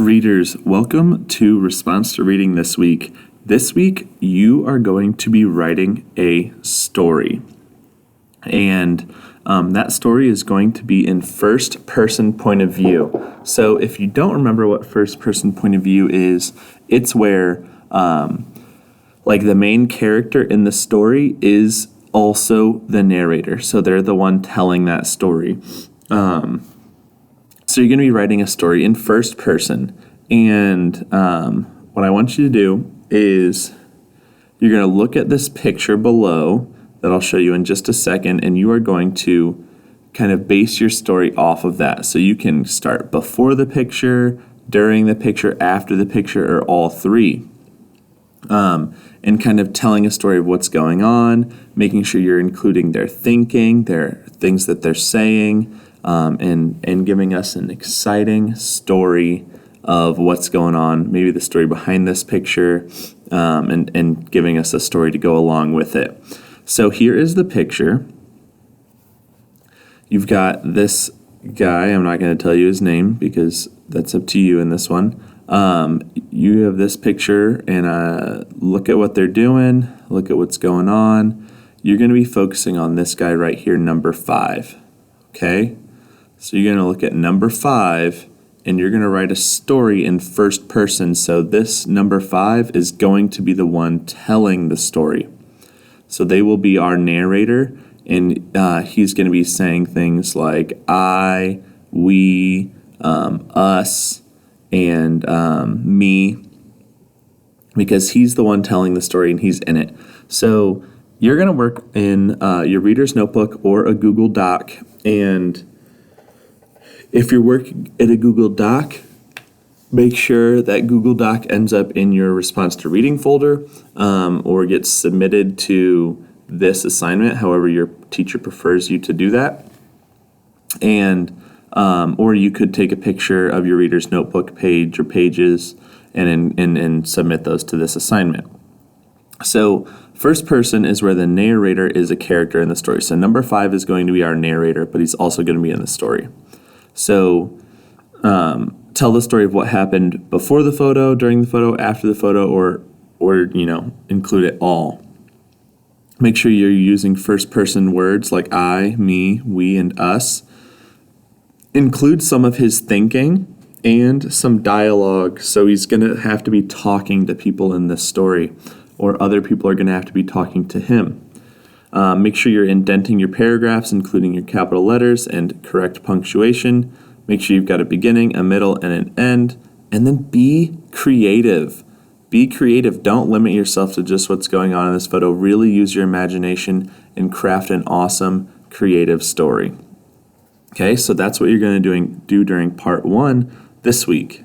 Readers, welcome to Response to Reading this week. This week, you are going to be writing a story. And that story is going to be in first-person point of view. So if you don't remember what first-person point of view is, it's where the main character in the story is also the narrator. So they're the one telling that story. So you're going to be writing a story in first person, and what I want you to do is you're going to look at this picture below that I'll show you in just a second, and you are going to kind of base your story off of that. So you can start before the picture, during the picture, after the picture, or all three. And kind of telling a story of what's going on, making sure you're including their thinking, their things that they're saying, and giving us an exciting story of what's going on, maybe the story behind this picture, and giving us a story to go along with it. So here is the picture. You've got this guy. I'm not going to tell you his name because that's up to you in this one. You have this picture, and look at what they're doing, look at what's going on. You're going to be focusing on this guy right here, number 5. Okay? So you're going to look at number 5, and you're going to write a story in first person. So this number 5 is going to be the one telling the story. So they will be our narrator, and he's going to be saying things like I, we, us, and me, because he's the one telling the story and he's in it. So you're going to work in your reader's notebook or a Google Doc, and if you're working in a Google Doc, make sure that Google Doc ends up in your response to reading folder or gets submitted to this assignment, however your teacher prefers you to do that. And or you could take a picture of your reader's notebook page or pages and submit those to this assignment. So first person is where the narrator is a character in the story. So number 5 is going to be our narrator, but he's also going to be in the story. So tell the story of what happened before the photo, during the photo, after the photo, or include it all. Make sure you're using first person words like I, me, we, and us. Include some of his thinking and some dialogue. So he's going to have to be talking to people in this story, or other people are going to have to be talking to him. Make sure you're indenting your paragraphs, including your capital letters and correct punctuation. Make sure you've got a beginning, a middle, and an end. And then be creative. Be creative. Don't limit yourself to just what's going on in this photo. Really use your imagination and craft an awesome, creative story. Okay, so that's what you're going to do during part 1 this week.